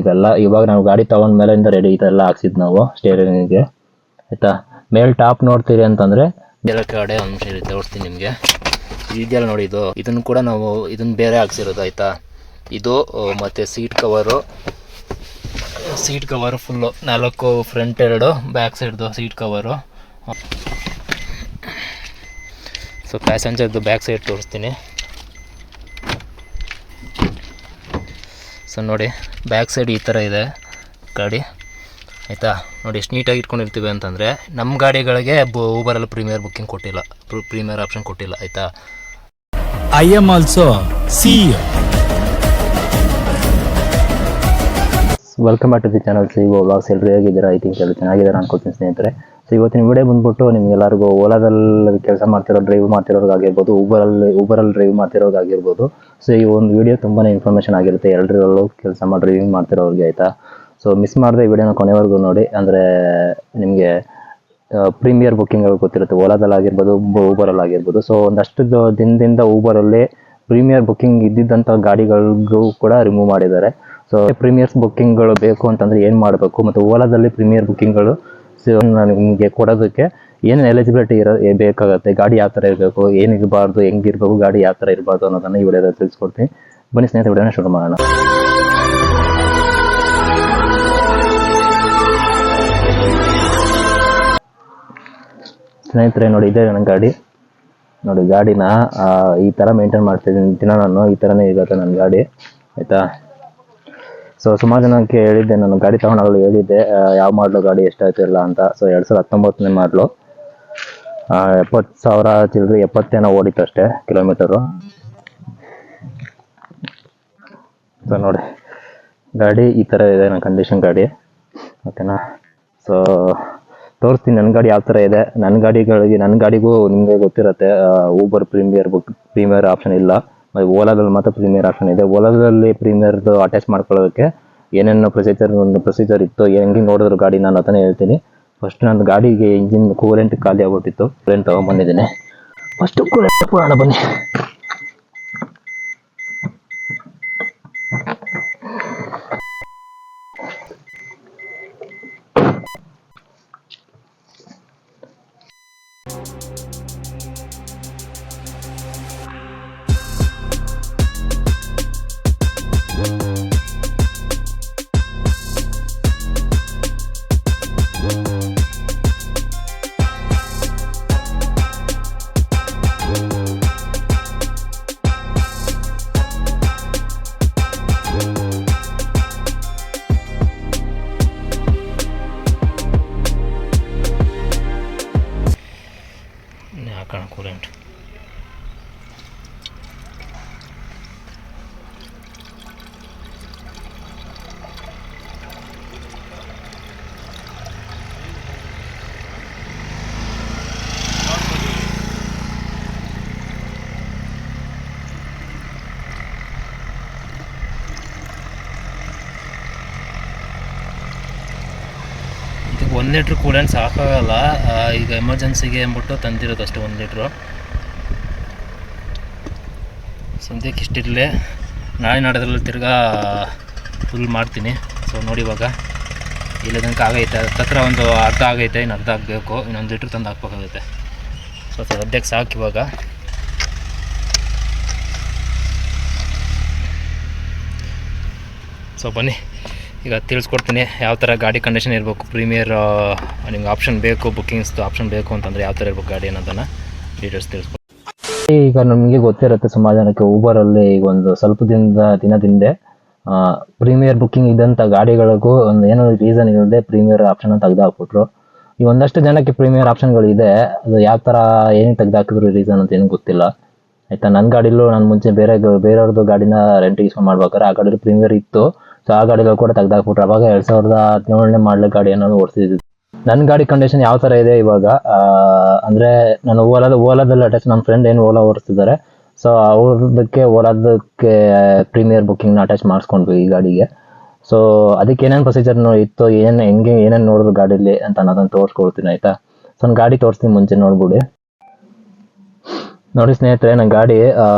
ಇದೆಲ್ಲ. ಇವಾಗ ನಾವು ಗಾಡಿ ತಗೊಂಡ ಮೇಲಿಂದ ರೆಡಿ ಇದೆಲ್ಲ ಹಾಕ್ಸಿದ್ ನಾವು ಸ್ಟೇರಿಂಗಿಗೆ ಆಯಿತಾ. ಮೇಲ್ ಟಾಪ್ ನೋಡ್ತೀರಿ ಅಂತಂದರೆ ಎಲ್ಲ ಕಡೆ ಒಂದು ನಿಮಿಷ ಇರುತ್ತೆ ತೋರಿಸ್ತೀನಿ ನಿಮಗೆ. ಇದೆಯಲ್ಲ ನೋಡಿ, ಇದನ್ನು ಕೂಡ ನಾವು ಇದನ್ನು ಬೇರೆ ಹಾಕ್ಸಿರೋದು ಆಯಿತಾ. ಇದು ಮತ್ತು seat cover full 4 front 2 back ಸೈಡ್ದು ಸೀಟ್ ಕವರು. ಸೊ ಪ್ಯಾಸೆಂಜರ್ದು ಬ್ಯಾಕ್ ಸೈಡ್ ತೋರಿಸ್ತೀನಿ. ಸೊ ನೋಡಿ, ಬ್ಯಾಕ್ ಸೈಡ್ ಈ ಥರ ಇದೆ ಗಾಡಿ ಆಯಿತಾ. ನೋಡಿ ಎಷ್ಟು ನೀಟಾಗಿ ಇಟ್ಕೊಂಡಿರ್ತೀವಿ ಅಂತಂದರೆ, ನಮ್ಮ ಗಾಡಿಗಳಿಗೆ ಊಬರಲ್ಲಿ ಪ್ರೀಮಿಯರ್ ಬುಕ್ಕಿಂಗ್ ಕೊಟ್ಟಿಲ್ಲ, ಪ್ರೀಮಿಯರ್ ಆಪ್ಷನ್ ಕೊಟ್ಟಿಲ್ಲ ಆಯಿತಾ. I am also CEO. Welcome back to the channel CEO vlogs. ಎಲ್ಲರೂ ಹೇಗಿದ್ದೀರಾ? ಐ ಥಿಂಕ್ ಎಲ್ಲ ಚೆನ್ನಾಗಿದ್ದಾರೆ ಅನ್ಕೋತೀನಿ ಸ್ನೇಹಿತರೆ. ಸೊ ಇವತ್ತಿನ ವಿಡಿಯೋ ಬಂದ್ಬಿಟ್ಟು ನಿಮಗೆಲ್ಲರಿಗೂ ಓಲಾದಲ್ಲಿ ಕೆಲಸ ಡ್ರೈವ್ ಮಾಡ್ತಿರೋರ್ಗಾಗಿರ್ಬೋದು, ಊಬರಲ್ಲಿ ಡ್ರೈವ್ ಮಾಡ್ತಿರೋರ್ಗಾಗಿರ್ಬೋದು. ಸೊ ಈ ಒಂದು ವಿಡಿಯೋ ತುಂಬಾ ಇನ್ಫಾರ್ಮೇಷನ್ ಆಗಿರುತ್ತೆ ಎಲ್ಲರಲ್ಲೂ ಕೆಲಸ ಡ್ರೈವಿಂಗ್ ಮಾಡ್ತಿರೋರಿಗೆ ಆಯಿತಾ. ಸೊ ಮಿಸ್ ಮಾಡದೆ ಈ ವಿಡಿಯೋನ ಕೊನೆವರೆಗೂ ನೋಡಿ. ಅಂದರೆ ನಿಮಗೆ ಪ್ರೀಮಿಯರ್ ಬುಕ್ಕಿಂಗ್ಗಳು ಗೊತ್ತಿರುತ್ತೆ, ಓಲಾದಲ್ಲಿ ಆಗಿರ್ಬೋದು, ಊಬರಲ್ಲಿ ಆಗಿರ್ಬೋದು. ಸೊ ಒಂದಷ್ಟು ದಿನದಿಂದ ಊಬರಲ್ಲಿ ಪ್ರೀಮಿಯರ್ ಬುಕ್ಕಿಂಗ್ ಇದ್ದಿದ್ದಂಥ ಗಾಡಿಗಳಿಗೂ ಕೂಡ ರಿಮೂವ್ ಮಾಡಿದ್ದಾರೆ. ಸೊ ಪ್ರೀಮಿಯರ್ಸ್ ಬುಕ್ಕಿಂಗ್ಗಳು ಬೇಕು ಅಂತಂದರೆ ಏನು ಮಾಡಬೇಕು, ಮತ್ತು ಓಲಾದಲ್ಲಿ ಪ್ರೀಮಿಯರ್ ಬುಕ್ಕಿಂಗ್ಗಳು ನಿಮಗೆ ಕೊಡೋದಕ್ಕೆ ಏನೇನು ಎಲಿಜಿಬಿಲಿಟಿ ಬೇಕಾಗುತ್ತೆ, ಗಾಡಿ ಯಾವ ಥರ ಇರಬೇಕು, ಏನಿರಬಾರ್ದು, ಹೆಂಗಿರಬೇಕು, ಗಾಡಿ ಯಾವ ಥರ ಇರಬಾರ್ದು ಅನ್ನೋದನ್ನು ಈ ವಿಡಿಯೋದಲ್ಲಿ ತಿಳಿಸ್ಕೊಡ್ತೀನಿ. ಬನ್ನಿ ಸ್ನೇಹಿತರೆ, ವಿಡಿಯೋನ ಶುರು ಮಾಡೋಣ. ಸ್ನೇಹಿತರೆ ನೋಡಿ, ಇದೇ ನನ್ನ ಗಾಡಿ. ನೋಡಿ ಗಾಡಿನ ಈ ಥರ ಮೇಂಟೈನ್ ಮಾಡ್ತಿದ್ದೀನಿ ದಿನ ನಾನು. ಈ ಥರನೇ ಇರುತ್ತೆ ನನ್ನ ಗಾಡಿ ಆಯಿತಾ. ಸೊ ಸುಮಾರು ಜನಕ್ಕೆ ಹೇಳಿದ್ದೆ, ನಾನು ಗಾಡಿ ತೊಗೊಂಡಾಗಲು ಹೇಳಿದ್ದೆ ಯಾವ ಮಾಡಲು ಗಾಡಿ ಎಷ್ಟಾಯ್ತು ಇಲ್ಲ ಅಂತ. ಸೊ 2019 ಮಾಡಲು 70,000 ಚಿಲ್ಲರೆ 70 ಓಡಿತ್ತು ಅಷ್ಟೇ ಕಿಲೋಮೀಟರು. ಸೊ ನೋಡಿ ಗಾಡಿ ಈ ಥರ ಇದೆ ನನ್ನ ಕಂಡೀಷನ್ ಗಾಡಿ ಓಕೆನಾ. ಸೊ ತೋರಿಸ್ತೀನಿ ನನ್ನ ಗಾಡಿ ಯಾವ ಥರ ಇದೆ. ನನ್ನ ಗಾಡಿಗೂ ನಿಮಗೆ ಗೊತ್ತಿರುತ್ತೆ, ಊಬರ್ ಪ್ರೀಮಿಯರ್ ಆಪ್ಷನ್ ಇಲ್ಲ, ಓಲಾದಲ್ಲಿ ಮಾತ್ರ ಪ್ರೀಮಿಯರ್ ಆಪ್ಷನ್ ಇದೆ. ಓಲಾದಲ್ಲಿ ಪ್ರೀಮಿಯರ್ದು ಅಟ್ಯಾಚ್ ಮಾಡ್ಕೊಳ್ಳೋದಕ್ಕೆ ಏನೇನು ಪ್ರೊಸೀಜರ್ ಇತ್ತು, ಹೆಂಗೆ ನೋಡಿದ್ರು ಗಾಡಿ ನಾನು ಅದನ್ನೇ ಹೇಳ್ತೀನಿ. ಫಸ್ಟ್ ನನ್ನ ಗಾಡಿಗೆ ಇಂಜಿನ್ ಕೂಲೆಂಟ್ ಖಾಲಿ ಆಗ್ಬಿಟ್ಟಿತ್ತು, ಕೂಲೆಂಟ್ ತೊಗೊಂಬಂದಿದ್ದೀನಿ. ಫಸ್ಟು ಕೂಲೆಂಟ್ ಪುರಾಣ ಬನ್ನಿ. ಕೂಲೆಂಟ್ ಇದಕ್ಕೆ 1 ಲೀಟ್ರ್ ಕೂಲೆಂಟ್ ಸಾಕಾಗಲ್ಲ. ಈಗ ಎಮರ್ಜೆನ್ಸಿಗೆ ಅಂದ್ಬಿಟ್ಟು ತಂದಿರೋದು ಅಷ್ಟೇ 1 ಲೀಟ್ರು. ಸದ್ಯಕ್ಕೆ ಇಷ್ಟಿರಲಿ, ನಾಳೆ ನಾಡೋದ್ರಲ್ಲಿ ತಿರ್ಗಾ ಫುಲ್ ಮಾಡ್ತೀನಿ. ಸೊ ನೋಡಿ ಇವಾಗ ಇಲ್ಲಿ ತನಕ ಆಗೈತೆ, ಹತ್ರ ಒಂದು ಅರ್ಧ ಆಗೈತೆ, ಇನ್ನು ಅರ್ಧ ಆಗಬೇಕು, ಇನ್ನೊಂದು ಲೀಟ್ರ್ ತಂದು ಹಾಕ್ಬೇಕಾಗುತ್ತೆ. ಸೊ ಸದ್ಯಕ್ಕೆ ಸಾಕು ಇವಾಗ. ಸೊ ಬನ್ನಿ ಈಗ ತಿಳಿಸ್ಕೊಡ್ತೀನಿ ಯಾವ ಥರ ಗಾಡಿ ಕಂಡೀಷನ್ ಇರಬೇಕು, ಪ್ರೀಮಿಯರ್ ನಿಮ್ಗೆ ಆಪ್ಷನ್ ಬೇಕು, ಬುಕ್ಕಿಂಗ್ಸ್ದು ಆಪ್ಷನ್ ಬೇಕು ಅಂತಂದರೆ ಯಾವ ಥರ ಇರಬೇಕು ಗಾಡಿ ಅನ್ನೋದನ್ನು ಡೀಟೇಲ್ಸ್ ತಿಳಿಸ್ಕೊಡ್ತೀನಿ. ಈಗ ನಮಗೆ ಗೊತ್ತಿರುತ್ತೆ ಸುಮಾರು ಜನಕ್ಕೆ, ಊಬರಲ್ಲಿ ಈಗ ಒಂದು ಸ್ವಲ್ಪ ದಿನದಿಂದ ಪ್ರೀಮಿಯರ್ ಬುಕ್ಕಿಂಗ್ ಇದ್ದಂಥ ಗಾಡಿಗಳಿಗೂ ಒಂದು ಏನೋ ರೀಸನ್ ಇಲ್ಲದೆ ಪ್ರೀಮಿಯರ್ ಆಪ್ಷನ್ ತೆಗೆದುಹಾಕ್ಬಿಟ್ರು. ಈ ಒಂದಷ್ಟು ಜನಕ್ಕೆ ಪ್ರೀಮಿಯರ್ ಆಪ್ಷನ್ಗಳಿದೆ, ಅದು ಯಾವ ಥರ ಏನೇನು ತೆಗೆದುಹಾಕಿದ್ರು ರೀಸನ್ ಅಂತ ಏನೂ ಗೊತ್ತಿಲ್ಲ ಆಯಿತಾ. ನನ್ನ ಗಾಡಿಲೂ ನಾನು ಮುಂಚೆ ಬೇರೆಯವ್ರದ್ದು ಗಾಡಿನ ರೆಂಟಿಗೆ ಇಸ್ಕೊಂಡು ಮಾಡ್ಬೇಕಾದ್ರೆ ಆ ಗಾಡಿಲಿ ಪ್ರೀಮಿಯರ್ ಇತ್ತು. ಸೊ ಆ ಗಾಡಿಗಳು ಕೂಡ ತೆಗೆದುಹಾಕ್ಬಿಟ್ರು. ಅವಾಗ 2017 ಮಾಡಲ ಗಾಡಿ ಅನ್ನೋದು ಓಡಿಸಿದ್ದು. ನನ್ನ ಗಾಡಿ ಕಂಡೀಷನ್ ಯಾವ ಥರ ಇದೆ ಇವಾಗ ಅಂದರೆ, ನಾನು ಓಲಾದಲ್ಲಿ ಅಟ್ಯಾಚ್, ನನ್ನ ಫ್ರೆಂಡ್ ಏನು ಓಲಾ ಓಡಿಸ್ತಿದ್ದಾರೆ. ಸೊ ಓಲಾದಕ್ಕೆ ಪ್ರೀಮಿಯರ್ ಬುಕ್ಕಿಂಗ್ನ ಅಟ್ಯಾಚ್ ಮಾಡಿಸ್ಕೊಂಡ್ವಿ ಈ ಗಾಡಿಗೆ. ಸೊ ಅದಕ್ಕೆ ಏನೇನು ಪ್ರೊಸೀಜರ್ ಇತ್ತು, ಏನೇನು ನೋಡಿದ್ರು ಗಾಡೀಲಿ ಅಂತ ಅನ್ನೋದನ್ನು ತೋರಿಸ್ಕೊಡ್ತೀನಿ ಆಯಿತಾ. ಸೊ ನಾನು ಗಾಡಿ ತೋರಿಸ್ತೀನಿ ಮುಂಚೆ ನೋಡ್ಬಿಡಿ. ನೋಡಿ ಸ್ನೇಹಿತರೆ, ನನ್ನ ಗಾಡಿ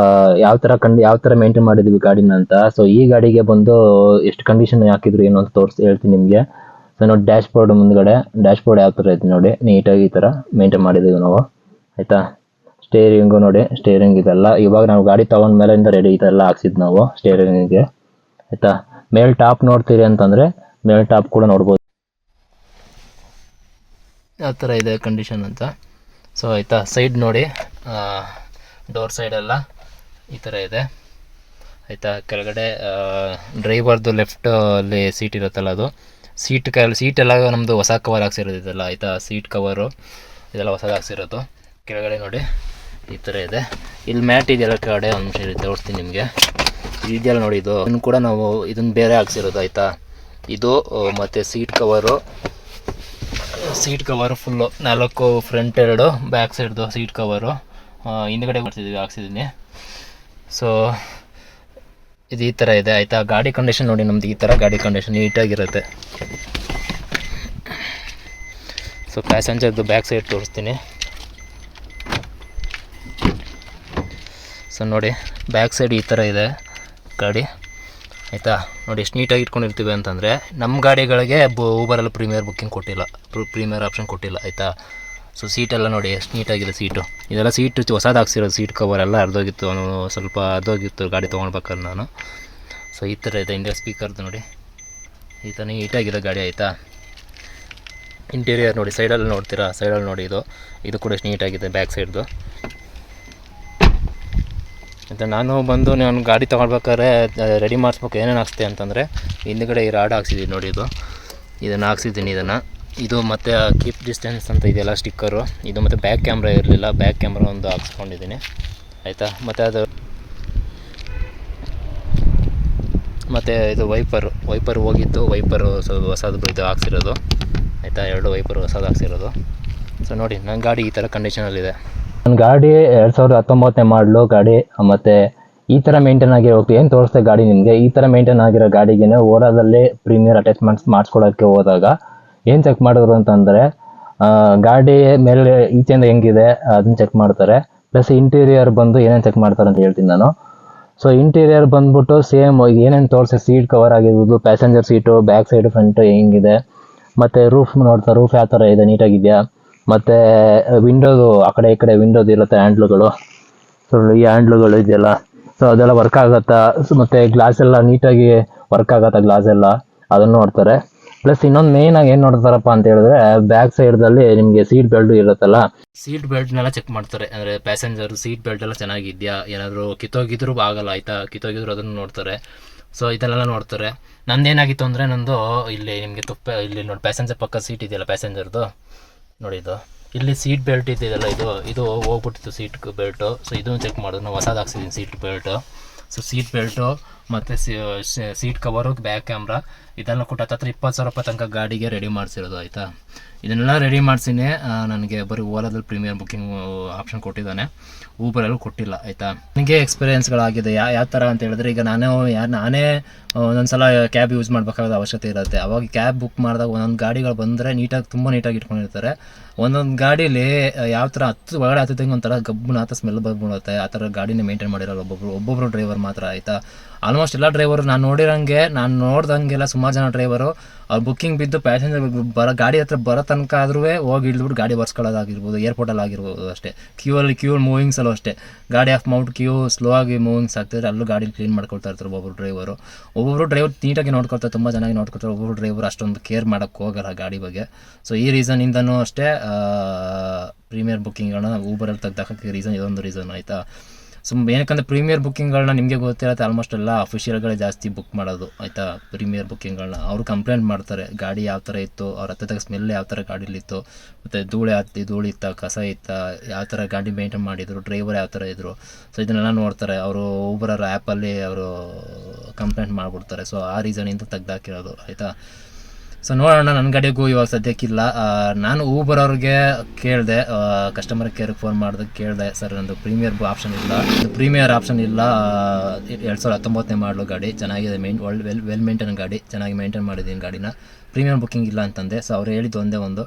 ಯಾವ ಥರ ಮೇಂಟೈನ್ ಮಾಡಿದ್ವಿ ಗಾಡಿನ ಅಂತ. ಸೊ ಈ ಗಾಡಿಗೆ ಬಂದು ಎಷ್ಟು ಕಂಡೀಷನ್ ಹಾಕಿದ್ರು ಏನು ಅಂತ ಹೇಳ್ತೀನಿ ನಿಮಗೆ. ಸೊ ನೋಡಿ, ಡ್ಯಾಶ್ ಬೋರ್ಡ್ ಯಾವ ಥರ ಐತೆ ನೋಡಿ, ನೀಟಾಗಿ ಈ ಥರ ಮೇಂಟೈನ್ ಮಾಡಿದ್ದೀವಿ ನಾವು, ಆಯಿತಾ. ಸ್ಟೇರಿಂಗು ನೋಡಿ, ಸ್ಟೇರಿಂಗ್ ಇದೆಲ್ಲ ಇವಾಗ ನಾವು ಗಾಡಿ ತೊಗೊಂಡ ಮೇಲಿಂದ ರೆಡಿ ಇದೆಲ್ಲ ಹಾಕ್ಸಿದ್ದು ನಾವು ಸ್ಟೇರಿಂಗಿಗೆ, ಆಯಿತಾ. ಮೇಲ್ ಟಾಪ್ ನೋಡ್ತೀರಿ ಅಂತಂದರೆ ಮೇಲ್ ಟಾಪ್ ಕೂಡ ನೋಡ್ಬೋದು ಯಾವ ಥರ ಇದೆ ಕಂಡೀಷನ್ ಅಂತ. ಸೊ ಆಯಿತಾ, ಸೈಡ್ ನೋಡಿ, ಡೋರ್ ಸೈಡೆಲ್ಲ ಈ ಥರ ಇದೆ, ಆಯಿತಾ. ಕೆಳಗಡೆ ಡ್ರೈವರ್ದು ಲೆಫ್ಟ್ ಅಲ್ಲಿ ಸೀಟ್ ಇರುತ್ತಲ್ಲ, ಅದು ಸೀಟೆಲ್ಲ ನಮ್ಮದು ಹೊಸ ಕವರ್ ಹಾಕ್ಸಿರೋದು ಇದೆಲ್ಲ, ಆಯಿತಾ. ಸೀಟ್ ಕವರು ಇದೆಲ್ಲ ಹೊಸದು ಹಾಕ್ಸಿರೋದು. ಕೆಳಗಡೆ ನೋಡಿ ಈ ಥರ ಇದೆ. ಇಲ್ಲಿ ಮ್ಯಾಟ್ ಇದೆಯಲ್ಲ ಕೆಳಗಡೆ, ಒಂದು ನಿಮಿಷ ತೋರಿಸ್ತೀನಿ ನಿಮಗೆ. ಇದೆಯಲ್ಲ ನೋಡಿ, ಇದನ್ನು ಕೂಡ ನಾವು ಇದನ್ನು ಬೇರೆ ಹಾಕ್ಸಿರೋದು, ಆಯಿತಾ. ಇದು ಮತ್ತು seat cover full 4 front 2 back ಸೈಡ್ದು ಸೀಟ್ ಕವರು ಹಿಂದ್ಗಡೆ ಹಾಕ್ಸಿದ್ದೀನಿ. ಸೊ ಇದು ಈ ಥರ ಇದೆ, ಆಯಿತಾ. ಗಾಡಿ ಕಂಡೀಷನ್ ನೋಡಿ ನಮ್ದು, ಈ ಥರ ಗಾಡಿ ಕಂಡೀಷನ್ ನೀಟಾಗಿರುತ್ತೆ. ಸೊ ಪ್ಯಾಸೆಂಜರ್ದು ಬ್ಯಾಕ್ ಸೈಡ್ ತೋರಿಸ್ತೀನಿ. ಸೊ ನೋಡಿ, ಬ್ಯಾಕ್ ಸೈಡ್ ಈ ಥರ ಇದೆ ಗಾಡಿ, ಆಯಿತಾ. ನೋಡಿ ಎಷ್ಟು ನೀಟಾಗಿ ಇಟ್ಕೊಂಡಿರ್ತೀವಿ ಅಂತಂದರೆ, ನಮ್ಮ ಗಾಡಿಗಳಿಗೆ ಊಬರಲ್ಲಿ ಪ್ರೀಮಿಯರ್ ಆಪ್ಷನ್ ಕೊಟ್ಟಿಲ್ಲ, ಆಯಿತಾ. ಸೊ ಸೀಟೆಲ್ಲ ನೋಡಿ ಎಷ್ಟು ನೀಟಾಗಿದೆ ಸೀಟು. ಇದೆಲ್ಲ ಸೀಟು ಹೊಸದು ಹಾಕ್ಸಿರೋದು, ಸೀಟ್ ಕವರ್ ಎಲ್ಲ ಅರ್ಧೋಗಿತ್ತು, ಸ್ವಲ್ಪ ಅರ್ಧೋಗಿತ್ತು ಗಾಡಿ ತೊಗೊಳ್ಬೇಕಾದ್ರೆ ನಾನು. ಸೊ ಈ ಥರ ಇದೆ. ಇಂಡಿಯಾ ಸ್ಪೀಕರ್ದು ನೋಡಿ, ಈ ಥರ ನೀಟಾಗಿದೆ ಗಾಡಿ, ಆಯಿತಾ. ಇಂಟೀರಿಯರ್ ನೋಡಿ, ಸೈಡಲ್ಲಿ ನೋಡ್ತೀರಾ, ಸೈಡಲ್ಲಿ ನೋಡಿ, ಇದು ಕೂಡ ಎಷ್ಟು ನೀಟಾಗಿದೆ ಬ್ಯಾಕ್ ಸೈಡ್ದು, ಆಯಿತಾ. ನಾನು ಗಾಡಿ ತೊಗೊಳ್ಬೇಕಾದ್ರೆ ರೆಡಿ ಮಾಡಿಸ್ಬೇಕು, ಏನೇನು ಹಾಕ್ಸ್ತೆ ಅಂತಂದರೆ, ಹಿಂದ್ಗಡೆ ಈ ರಾಡ್ ಹಾಕ್ಸಿದ್ದೀನಿ ನೋಡಿ, ಇದನ್ನು ಹಾಕ್ಸಿದ್ದೀನಿ. ಇದು ಮತ್ತು ಕೀಪ್ ಡಿಸ್ಟೆನ್ಸ್ ಅಂತ ಇದೆಯಲ್ಲ ಸ್ಟಿಕ್ಕರು, ಇದು ಮತ್ತು ಬ್ಯಾಕ್ ಕ್ಯಾಮ್ರಾ ಇರಲಿಲ್ಲ, ಬ್ಯಾಕ್ ಕ್ಯಾಮ್ರಾ ಒಂದು ಹಾಕ್ಸ್ಕೊಂಡಿದ್ದೀನಿ, ಆಯಿತಾ. ಮತ್ತು ಇದು ವೈಪರ್ ಹೋಗಿತ್ತು, ವೈಪರು ಹೊಸದು ಇದು ಹಾಕ್ಸಿರೋದು, ಆಯಿತಾ. 2 ವೈಪರ್ ಹೊಸದು ಹಾಕ್ಸಿರೋದು. ಸೊ ನೋಡಿ, ನನ್ನ ಗಾಡಿ ಈ ಥರ ಕಂಡೀಷನಲ್ಲಿದೆ. ನನ್ನ ಗಾಡಿ 2019 ಮಾಡಲು ಗಾಡಿ, ಮತ್ತು ಈ ಥರ ಮೇಂಟೈನ್ ಆಗಿರೋ ಏನು ತೋರಿಸ್ದೆ ಗಾಡಿ ನಿಮಗೆ. ಈ ಥರ ಮೇಂಟೈನ್ ಆಗಿರೋ ಗಾಡಿಗೆ ಓಲಾದಲ್ಲಿ ಪ್ರೀಮಿಯರ್ ಅಟ್ಯಾಚ್ಮೆಂಟ್ಸ್ ಮಾಡಿಸ್ಕೊಳ್ಳೋಕ್ಕೆ ಹೋದಾಗ ಏನು ಚೆಕ್ ಮಾಡಿದ್ರು ಅಂತಂದರೆ, ಗಾಡಿ ಮೇಲೆ ಈಚೆಯಿಂದ ಹೆಂಗಿದೆ ಅದನ್ನ ಚೆಕ್ ಮಾಡ್ತಾರೆ. ಪ್ಲಸ್ ಇಂಟೀರಿಯರ್ ಬಂದು ಏನೇನು ಚೆಕ್ ಮಾಡ್ತಾರೆ ಅಂತ ಹೇಳ್ತೀನಿ ನಾನು. ಸೊ ಇಂಟೀರಿಯರ್ ಬಂದ್ಬಿಟ್ಟು ಸೇಮ್ ಏನೇನು ತೋರಿಸಿ, ಸೀಟ್ ಕವರ್ ಆಗಿರ್ಬೋದು, passenger seat, back side front ಹೆಂಗಿದೆ, ಮತ್ತು ರೂಫ್ ನೋಡ್ತಾರೆ, ರೂಫ್ ಯಾವ ಥರ ಇದೆ, ನೀಟಾಗಿದೆಯಾ. ಮತ್ತು ವಿಂಡೋದು ಆ ಕಡೆ ಈ ಕಡೆ ವಿಂಡೋದು ಇರುತ್ತೆ, ಹ್ಯಾಂಡ್ಲುಗಳು. ಸೊ ಈ ಹ್ಯಾಂಡ್ಲುಗಳು ಇದೆಯಲ್ಲ, ಸೊ ಅದೆಲ್ಲ ವರ್ಕ್ ಆಗುತ್ತಾ, ಮತ್ತು ಗ್ಲಾಸ್ ಎಲ್ಲ ನೀಟಾಗಿ ವರ್ಕ್ ಆಗುತ್ತಾ ಗ್ಲಾಸ್ ಎಲ್ಲ, ಅದನ್ನು ನೋಡ್ತಾರೆ. ಪ್ಲಸ್ ಇನ್ನೊಂದು ಮೇಯ್ನಾಗಿ ಏನು ನೋಡ್ತಾರಪ್ಪ ಅಂತ ಹೇಳಿದ್ರೆ, ಬ್ಯಾಕ್ ಸೈಡ್ದಲ್ಲಿ ನಿಮಗೆ ಸೀಟ್ ಬೆಲ್ಟ್ ಇರುತ್ತಲ್ಲ, ಸೀಟ್ ಬೆಲ್ಟ್ನೆಲ್ಲ ಚೆಕ್ ಮಾಡ್ತಾರೆ. ಅಂದರೆ ಪ್ಯಾಸೆಂಜರ್ ಸೀಟ್ ಬೆಲ್ಟ್ ಎಲ್ಲ ಚೆನ್ನಾಗಿದೆಯಾ, ಏನಾದರೂ ಕಿತ್ತೋಗಿದ್ರು ಆಗಲ್ಲ, ಆಯಿತಾ. ಕಿತ್ತೋಗಿದ್ರು ಅದನ್ನು ನೋಡ್ತಾರೆ. ಸೊ ಇದನ್ನೆಲ್ಲ ನೋಡ್ತಾರೆ. ನಂದೇನಾಗಿತ್ತು ಅಂದರೆ, ನಂದು ಇಲ್ಲಿ ನಿಮಗೆ ಇಲ್ಲಿ ನೋಡಿ, ಪ್ಯಾಸೆಂಜರ್ ಪಕ್ಕ ಸೀಟ್ ಇದೆಯಲ್ಲ ಪ್ಯಾಸೆಂಜರ್ದು ನೋಡಿ, ಇಲ್ಲಿ ಸೀಟ್ ಬೆಲ್ಟ್ ಇದೆಯಲ್ಲ, ಇದು ಹೋಗ್ಬಿಟ್ಟಿತ್ತು ಸೀಟ್ ಬೆಲ್ಟು. ಸೊ ಇದನ್ನು ಚೆಕ್ ಮಾಡೋದು, ನಾವು ಹೊಸದು ಹಾಕ್ಸಿದ್ದೀನಿ seat belt. So seat belt ಮತ್ತು ಸೀಟ್ ಕವರು, ಬ್ಯಾಕ್ ಕ್ಯಾಮ್ರಾ ಇದೆಲ್ಲ ಕೊಟ್ಟು 20,000 ರೂಪಾಯಿ ತನಕ ಗಾಡಿಗೆ ರೆಡಿ ಮಾಡಿಸಿರೋದು, ಆಯಿತಾ. ಇದನ್ನೆಲ್ಲ ರೆಡಿ ಮಾಡಿಸಿನೇ ನನಗೆ ಬರೀ ಓಲಾದಲ್ಲಿ ಪ್ರೀಮಿಯರ್ ಬುಕ್ಕಿಂಗ್ ಆಪ್ಷನ್ ಕೊಟ್ಟಿದ್ದಾನೆ, ಊಬರಲ್ಲೂ ಕೊಟ್ಟಿಲ್ಲ, ಆಯಿತಾ. ನನಗೆ ಎಕ್ಸ್ಪೀರಿಯೆನ್ಸ್ಗಳಾಗಿದೆ ಯಾವ ಥರ ಅಂತ ಹೇಳಿದ್ರೆ, ಈಗ ನಾನೇ ಒಂದೊಂದು ಸಲ ಕ್ಯಾಬ್ ಯೂಸ್ ಮಾಡಬೇಕಾದ ಅವಶ್ಯಕತೆ ಇರುತ್ತೆ. ಅವಾಗ ಕ್ಯಾಬ್ ಬುಕ್ ಮಾಡಿದಾಗ ಒಂದೊಂದು ಗಾಡಿಗಳು ಬಂದರೆ ತುಂಬ ನೀಟಾಗಿ ಇಟ್ಕೊಂಡಿರ್ತಾರೆ. ಒಂದೊಂದು ಗಾಡೀಲಿ ಯಾವ ಥರ ಒಳಗಡೆ ಹತ್ತಿದಂಗೆ ಒಂಥರ ಗಬ್ಬುನಾಥ ಸ್ಮೆಲ್ ಬಂದ್ಬಿಡುತ್ತೆ, ಆ ಥರ ಗಾಡಿನ ಮೇಂಟೈನ್ ಮಾಡಿರೋಲ್ಲ ಒಬ್ಬೊಬ್ಬರು ಡ್ರೈವರ್ ಮಾತ್ರ, ಆಯಿತಾ. ಆಲ್ಮೋಸ್ಟ್ ಎಲ್ಲ ಡ್ರೈವರು ನಾನು ನೋಡ್ದಂಗೆಲ್ಲ ಸುಮಾರು ಜನ ಡ್ರೈವರು ಅವ್ರು ಬುಕ್ಕಿಂಗ್ ಬಿದ್ದು ಪ್ಯಾಸೆಂಜರ್ ಗಾಡಿ ಹತ್ರ ಬರೋ ತನಕ ಆದ್ರೂ ಹೋಗಿ ಇಳಿದ್ಬಿಟ್ಟು ಗಾಡಿ ಬರ್ಸ್ಕೊಳ್ಳೋದಾಗಿರ್ಬೋದು, ಏರ್ಪೋರ್ಟಲ್ಲಿ ಆಗಿರ್ಬೋದು ಅಷ್ಟೇ. ಕ್ಯೂ ಮೂವಿಂಗ್ಸಲ್ಲೂ ಅಷ್ಟೇ, ಗಾಡಿ ಆಫ್ ಮಾಡ್ಬಿಟ್ಟು ಕ್ಯೂ ಸ್ಲೋ ಆಗಿ ಮೂವಿಂಗ್ಸ್ ಆಗ್ತಿದ್ರೆ ಅಲ್ಲೂ ಗಾಡಿ ಕ್ಲೀನ್ ಮಾಡ್ಕೊಳ್ತಾ ಇರ್ತಾರೆ ಒಬ್ಬೊಬ್ಬರು ಡ್ರೈವರ್ ನೀಟಾಗಿ ನೋಡ್ಕೊಳ್ತಾರೆ, ತುಂಬ ಚೆನ್ನಾಗಿ ನೋಡ್ಕೊಳ್ತಾರೆ. ಒಬ್ಬೊಬ್ಬರು ಡ್ರೈವರ್ ಅಷ್ಟೊಂದು ಕೇರ್ ಮಾಡೋಕ್ಕೆ ಹೋಗಲ್ಲ ಗಾಡಿ ಬಗ್ಗೆ. ಸೊ ಈ ರೀಸನಿಂದನೂ ಅಷ್ಟೇ ಪ್ರೀಮಿಯರ್ ಬುಕ್ಕಿಂಗ್ಗಳನ್ನ ಊಬರಲ್ಲಿ ತೆಗ್ದಾಕಕ್ಕೆ ಇದೊಂದು ರೀಸನ್, ಆಯಿತಾ. ಏನಕ್ಕಂದ್ರೆ ಪ್ರೀಮಿಯರ್ ಬುಕ್ಕಿಂಗ್ಗಳನ್ನ ನಿಮಗೆ ಗೊತ್ತಿರುತ್ತೆ, ಆಲ್ಮೋಸ್ಟ್ ಎಲ್ಲ ಅಫಿಷಿಯಲ್ಗಳೇ ಜಾಸ್ತಿ ಬುಕ್ ಮಾಡೋದು, ಆಯಿತಾ. ಪ್ರೀಮಿಯರ್ ಬುಕ್ಕಿಂಗ್ಗಳನ್ನ ಅವರು ಕಂಪ್ಲೇಂಟ್ ಮಾಡ್ತಾರೆ, ಗಾಡಿ ಯಾವ ಥರ ಇತ್ತು, ಅವ್ರ ಹತ್ತಿದಾಗ ಸ್ಮೆಲ್ ಯಾವ ಥರ ಗಾಡೀಲಿತ್ತು, ಮತ್ತು ಧೂಳು ಇತ್ತ, ಕಸ ಇತ್ತ, ಯಾವ ಥರ ಗಾಡಿ ಮೇಂಟೈನ್ ಮಾಡಿದರು, ಡ್ರೈವರ್ ಯಾವ ಥರ ಇದ್ದರು. ಸೊ ಇದನ್ನೆಲ್ಲ ನೋಡ್ತಾರೆ ಅವರು. ಊಬರ್ ಆ್ಯಪಲ್ಲಿ ಅವರು ಕಂಪ್ಲೇಂಟ್ ಮಾಡಿಬಿಡ್ತಾರೆ. ಸೊ ಆ ರೀಸನಿಂದ ತೆಗ್ದಾಕಿರೋದು, ಆಯಿತಾ. ಸೊ ನೋಡೋಣ, ನನ್ನ ಗಾಡಿಗೂ ಇವಾಗ ಸದ್ಯಕ್ಕಿಲ್ಲ. ನಾನು ಊಬರ್ ಅವ್ರಿಗೆ ಕೇಳಿದೆ, ಕಸ್ಟಮರ್ ಕೇರ್ಗೆ ಫೋನ್ ಮಾಡಿದಾಗ ಕೇಳಿದೆ, ಸರ್ ನಂದು ಪ್ರೀಮಿಯರ್ ಆಪ್ಷನ್ ಇಲ್ಲ 2019 ಮಾಡಲು ಗಾಡಿ ಚೆನ್ನಾಗಿದೆ, ವೆಲ್ ಮೇಂಟೈನ್ ಗಾಡಿ, ಚೆನ್ನಾಗಿ ಮೇಂಟೈನ್ ಮಾಡಿದ್ದೀನಿ ಗಾಡಿನ, ಪ್ರೀಮಿಯರ್ ಬುಕ್ಕಿಂಗ್ ಇಲ್ಲ ಅಂತಂದೆ. ಸೊ ಅವ್ರು ಹೇಳಿದ್ದು ಒಂದೇ ಒಂದು,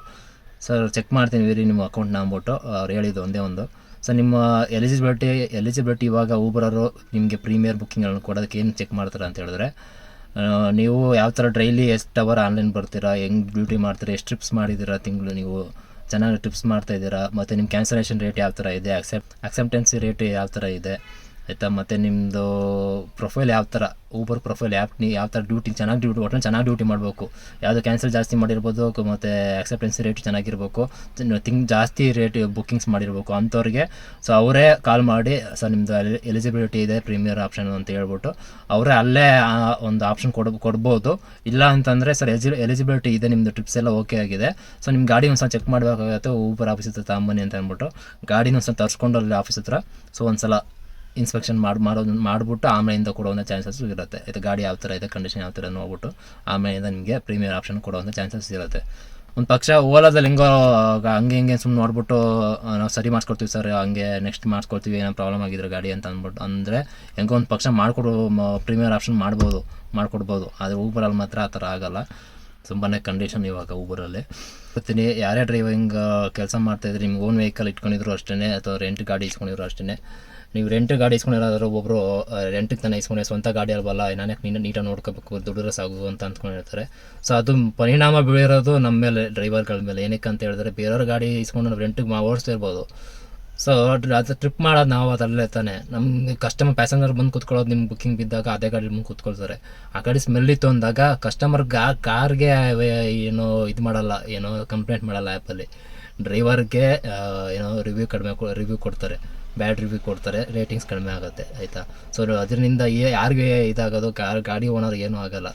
ಸರ್ ಚೆಕ್ ಮಾಡ್ತೀನಿ ನಿಮ್ಮ ಅಕೌಂಟ್ನ ಅಂದ್ಬಿಟ್ಟು ಅವ್ರು ಹೇಳಿದ್ದು ಒಂದೇ ಒಂದು. ಸೊ ನಿಮ್ಮ ಎಲಿಜಿಬಿಲಿಟಿ ಇವಾಗ ಊಬರವರು ನಿಮಗೆ ಪ್ರೀಮಿಯರ್ ಬುಕ್ಕಿಂಗ್ಗಳನ್ನು ಕೊಡೋದಕ್ಕೆ ಏನು ಚೆಕ್ ಮಾಡ್ತಾರೆ ಅಂತ ಹೇಳಿದ್ರೆ, ನೀವು ಯಾವ ಥರ ಡೈಲಿ ಎಷ್ಟು ಅವರ್ ಆನ್ಲೈನ್ ಬರ್ತೀರಾ, ಹೆಂಗೆ ಡ್ಯೂಟಿ ಮಾಡ್ತೀರಾ, ಎಷ್ಟು ಟ್ರಿಪ್ಸ್ ಮಾಡಿದ್ದೀರಾ ತಿಂಗಳು, ನೀವು ಚೆನ್ನಾಗಿ ಟ್ರಿಪ್ಸ್ ಮಾಡ್ತಾಯಿದ್ದೀರಾ, ಮತ್ತು ನಿಮ್ಮ ಕ್ಯಾನ್ಸಲೇಷನ್ ರೇಟ್ ಯಾವ ಥರ ಇದೆ, ಅಕ್ಸೆಪ್ಟೆನ್ಸಿ ರೇಟ್ ಯಾವ ಥರ ಇದೆ ಆಯಿತಾ, ಮತ್ತು ನಿಮ್ಮದು ಪ್ರೊಫೈಲ್ ಯಾವ ಥರ, ಊಬರ್ ಪ್ರೊಫೈಲ್ ಯಾವ ಥರ ಚೆನ್ನಾಗಿ ಡ್ಯೂಟಿ ಮಾಡಬೇಕು, ಯಾವುದು ಕ್ಯಾನ್ಸಲ್ ಜಾಸ್ತಿ ಮಾಡಿರ್ಬೋದು, ಮತ್ತು ಅಕ್ಸೆಪ್ಟೆನ್ಸಿ ರೇಟ್ ಚೆನ್ನಾಗಿರ್ಬೇಕು, ಜಾಸ್ತಿ ರೇಟ್ ಬುಕ್ಕಿಂಗ್ಸ್ ಮಾಡಿರ್ಬೇಕು ಅಂಥವ್ರಿಗೆ. ಸೊ ಅವರೇ ಕಾಲ್ ಮಾಡಿ ಸರ್ ನಿಮ್ಮದು ಎಲಿಜಿಬಿಲಿಟಿ ಇದೆ ಪ್ರೀಮಿಯರ್ ಆಪ್ಷನ್ ಅಂತ ಹೇಳ್ಬಿಟ್ಟು ಅವರೇ ಅಲ್ಲೇ ಒಂದು ಆಪ್ಷನ್ ಕೊಡ್ಬೋದು. ಇಲ್ಲ ಅಂತಂದರೆ ಸರ್ ಎಲಿಜಿಬಿಲಿಟಿ ಇದೆ, ನಿಮ್ಮದು ಟ್ರಿಪ್ಸ್ ಎಲ್ಲ ಓಕೆ ಆಗಿದೆ, ಸೊ ನಿಮ್ಮ ಗಾಡಿ ಒಂದು ಸಲ ಚೆಕ್ ಮಾಡಬೇಕಾಗತ್ತೆ, ಊಬರ್ ಆಫೀಸ್ ಹತ್ರ ತಗೊಂಬನ್ನಿ ಅಂತ ಅಂದ್ಬಿಟ್ಟು ಗಾಡಿನ ಒಂದು ಸಲ ತರಿಸ್ಕೊಂಡು ಅಲ್ಲಿ ಆಫೀಸ್ ಹತ್ರ ಸೊ ಒಂದು ಸಲ ಇನ್ಸ್ಪೆಕ್ಷನ್ ಮಾಡಿಬಿಟ್ಟು ಆಮೇಲಿಂದ ಕೊಡುವಂಥ ಚಾನ್ಸಸ್ ಇರುತ್ತೆ. ಇದು ಗಾಡಿ ಯಾವ ಥರ ಇದೆ, ಕಂಡೀಷನ್ ಯಾವ ಥರ ನೋಡ್ಬಿಟ್ಟು ಆಮೇಲಿಂದ ನಿಮಗೆ ಪ್ರೀಮಿಯರ್ ಆಪ್ಷನ್ ಕೊಡುವಂಥ ಚಾನ್ಸಸ್ ಇರುತ್ತೆ. ಒಂದು ಪಕ್ಷ ಓಲಾದಲ್ಲಿ ಹೆಂಗೋ ಹಂಗೆ ಸುಮ್ಮನೆ ನೋಡ್ಬಿಟ್ಟು ನಾವು ಸರಿ ಮಾಡಿಸ್ಕೊಡ್ತೀವಿ ಸರ್, ಹಂಗೆ ನೆಕ್ಸ್ಟ್ ಮಾಡಿಸ್ಕೊಡ್ತೀವಿ, ಏನೋ ಪ್ರಾಬ್ಲಮ್ ಆಗಿದ್ರೆ ಗಾಡಿ ಅಂತ ಅಂದ್ಬಿಟ್ಟು ಅಂದರೆ ಹೆಂಗೋ ಒಂದು ಪಕ್ಷ ಪ್ರೀಮಿಯರ್ ಆಪ್ಷನ್ ಮಾಡಿಕೊಡ್ಬೋದು. ಆದರೆ ಊಬರಲ್ಲಿ ಮಾತ್ರ ಆ ಥರ ಆಗೋಲ್ಲ. ತುಂಬಾ ಕಂಡೀಷನ್ ಇವಾಗ ಊಬರಲ್ಲಿ ಬರ್ತೀನಿ. ಯಾರೇ ಡ್ರೈವಿಂಗ್ ಕೆಲಸ ಮಾಡ್ತಾಯಿದ್ರೆ ನಿಮ್ಗೆ ಓನ್ ವೆಹಿಕಲ್ ಇಟ್ಕೊಂಡಿದ್ರು ಅಷ್ಟೇ, ಅಥವಾ ರೆಂಟ್ ಗಾಡಿ ಇಸ್ಕೊಂಡಿದ್ರು ಅಷ್ಟೇ. ನೀವು ರೆಂಟ್ ಗಾಡಿ ಇಸ್ಕೊಂಡಿರೋದಾದ್ರೆ ಒಬ್ಬರು ರೆಂಟಿಗೆ ತಾನೇ ಇಸ್ಕೊಂಡೆ, ಸ್ವಂತ ಗಾಡಿ ಅಲ್ವಲ್ಲ, ನಾನೇ ನೀಟಾಗಿ ನೋಡ್ಕೋಬೇಕು, ದುಡಿದ್ರೆ ಸಾಕು ಅಂತ ಅಂದ್ಕೊಂಡಿರ್ತಾರೆ. ಸೊ ಅದು ಪರಿಣಾಮ ಬೀಳಿರೋದು ನಮ್ಮ ಮೇಲೆ, ಡ್ರೈವರ್ಗಳ ಮೇಲೆ. ಏನಕ್ಕೆ ಅಂತ ಹೇಳಿದ್ರೆ ಬೇರೆಯವ್ರ ಗಾಡಿ ಇಸ್ಕೊಂಡು ನಾವು ರೆಂಟಿಗೆ ಓಡಿಸ್ತಿರ್ಬೋದು. ಸೊ ಅದು ಟ್ರಿಪ್ ಮಾಡೋದು ನಾವು ಅದಲ್ಲೇ ತಾನೆ, ನಮಗೆ ಕಸ್ಟಮರ್ ಪ್ಯಾಸೆಂಜರ್ ಬಂದು ಕೂತ್ಕೊಳ್ಳೋದು, ನಿಮ್ಮ ಬುಕ್ಕಿಂಗ್ ಬಿದ್ದಾಗ ಅದೇ ಗಾಡಿ ಬಂದು ಕೂತ್ಕೊಳ್ತಾರೆ. ಆ ಗಾಡಿ ಸ್ಮೆಲ್ ಇತ್ತು ಅಂದಾಗ ಕಸ್ಟಮರ್ ಕಾರ್ಗೆ ಏನೋ ಇದು ಮಾಡಲ್ಲ, ಏನೋ ಕಂಪ್ಲೇಂಟ್ ಮಾಡಲ್ಲ ಆ್ಯಪಲ್ಲಿ. ಡ್ರೈವರ್ಗೆ ಏನೋ ರಿವ್ಯೂ ಕೊಡ್ತಾರೆ, ಬ್ಯಾಡ್ ರಿವ್ಯೂ ಕೊಡ್ತಾರೆ, ರೇಟಿಂಗ್ಸ್ ಕಡಿಮೆ ಆಗುತ್ತೆ ಆಯಿತಾ. ಸೊ ಅದರಿಂದ ಯಾರಿಗೆ ಇದಾಗೋದು, ಗಾಡಿ ಓನರ್ಗೆ ಏನೂ ಆಗೋಲ್ಲ.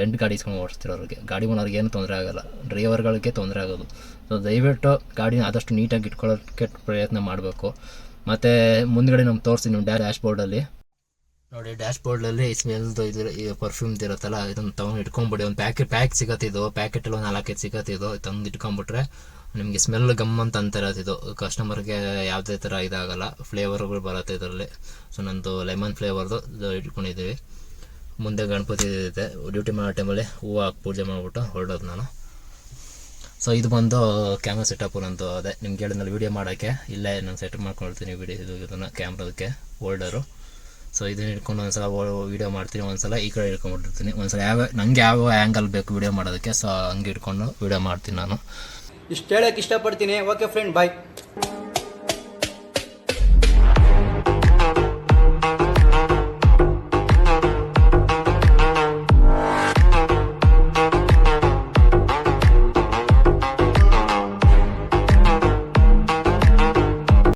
ರೆಂಟ್ ಗಾಡಿ ಇಸ್ಕೊಂಡು ಓಡಿಸ್ತಿರೋರಿಗೆ, ಗಾಡಿ ಓನರ್ಗೆ ಏನು ತೊಂದರೆ ಆಗೋಲ್ಲ, ಡ್ರೈವರ್ಗಳಿಗೆ ತೊಂದರೆ ಆಗೋದು. ಸೊ ದಯವಿಟ್ಟು ಗಾಡಿನ ಆದಷ್ಟು ನೀಟಾಗಿ ಇಟ್ಕೊಳ್ಳೋಕ್ಕೆ ಪ್ರಯತ್ನ ಮಾಡಬೇಕು. ಮತ್ತು ಮುಂದ್ಗಡೆ ನಮ್ಗೆ ತೋರಿಸ್ತೀನಿ ನೀವು ಡ್ಯಾಶ್ಬೋರ್ಡಲ್ಲಿ ನೋಡಿ, ಡ್ಯಾಶ್ಬೋರ್ಡಲ್ಲಿ ಸ್ಮೆಲ್ದು ಇದು ಪರ್ಫ್ಯೂಮ್ದು ಇರುತ್ತಲ್ಲ, ಇದನ್ನು ತೊಗೊಂಡು ಇಟ್ಕೊಂಬಿಡಿ. ಒಂದು ಪ್ಯಾಕ್ ಸಿಗತ್ತಿದ್ದು, ಪ್ಯಾಕೆಟಲ್ಲಿ ಒಂದು 4-5 ಸಿಗತ್ತಿದ್ದು, ತಂದು ಇಟ್ಕೊಂಬಿಟ್ರೆ ನಿಮಗೆ ಸ್ಮೆಲ್ ಗಮ್ ಅಂತ ಇರೋದಿದು. ಕಸ್ಟಮರ್ಗೆ ಯಾವುದೇ ಥರ ಇದಾಗಲ್ಲ, ಫ್ಲೇವರ್ಗಳು ಬರುತ್ತೆ ಇದರಲ್ಲಿ. ಸೊ ನಂದು ಲೆಮನ್ ಫ್ಲೇವರ್ದು ಇಟ್ಕೊಂಡಿದ್ದೀವಿ. ಮುಂದೆ ಗಣಪತಿ ಇದೆ, ಡ್ಯೂಟಿ ಮಾಡೋ ಟೈಮಲ್ಲಿ ಹೂವು ಹಾಕಿ ಪೂಜೆ ಮಾಡಿಬಿಟ್ಟು ಹೊರಡೋದು ನಾನು. ಸೊ ಇದು ಬಂದು ಕ್ಯಾಮ್ರಾ ಸೆಟಪ್ಪು ನಂದು. ಅದೇ ನಿಮ್ಗೆ ಹೇಳಿದ್ನಲ್ಲಿ ವೀಡಿಯೋ ಮಾಡೋಕ್ಕೆ ಇಲ್ಲೇ ನಾನು ಸೆಟಪ್ ಮಾಡ್ಕೊಳ್ತೀನಿ ಇದನ್ನು ಕ್ಯಾಮ್ರಾದಕ್ಕೆ ಹೋಲ್ಡರು. ಸೊ ಇದನ್ನ ಇಟ್ಕೊಂಡು ಒಂದ್ಸಲ ವೀಡಿಯೋ ಮಾಡ್ತೀನಿ, ಒಂದ್ಸಲ ಈ ಕಡೆ ಇಟ್ಕೊಂಡ್ಬಿಟ್ಟಿರ್ತೀನಿ, ಒಂದ್ಸಲ ನನಗೆ ಯಾವ ಆ್ಯಂಗಲ್ ಬೇಕು ವೀಡಿಯೋ ಮಾಡೋದಕ್ಕೆ, ಸೊ ಹಂಗೆ ಇಟ್ಕೊಂಡು ವೀಡಿಯೋ ಮಾಡ್ತೀನಿ ನಾನು. ಇಷ್ಟು ಹೇಳೋಕ್ಕೆ ಇಷ್ಟಪಡ್ತೀನಿ. ಓಕೆ ಫ್ರೆಂಡ್, ಬಾಯ್.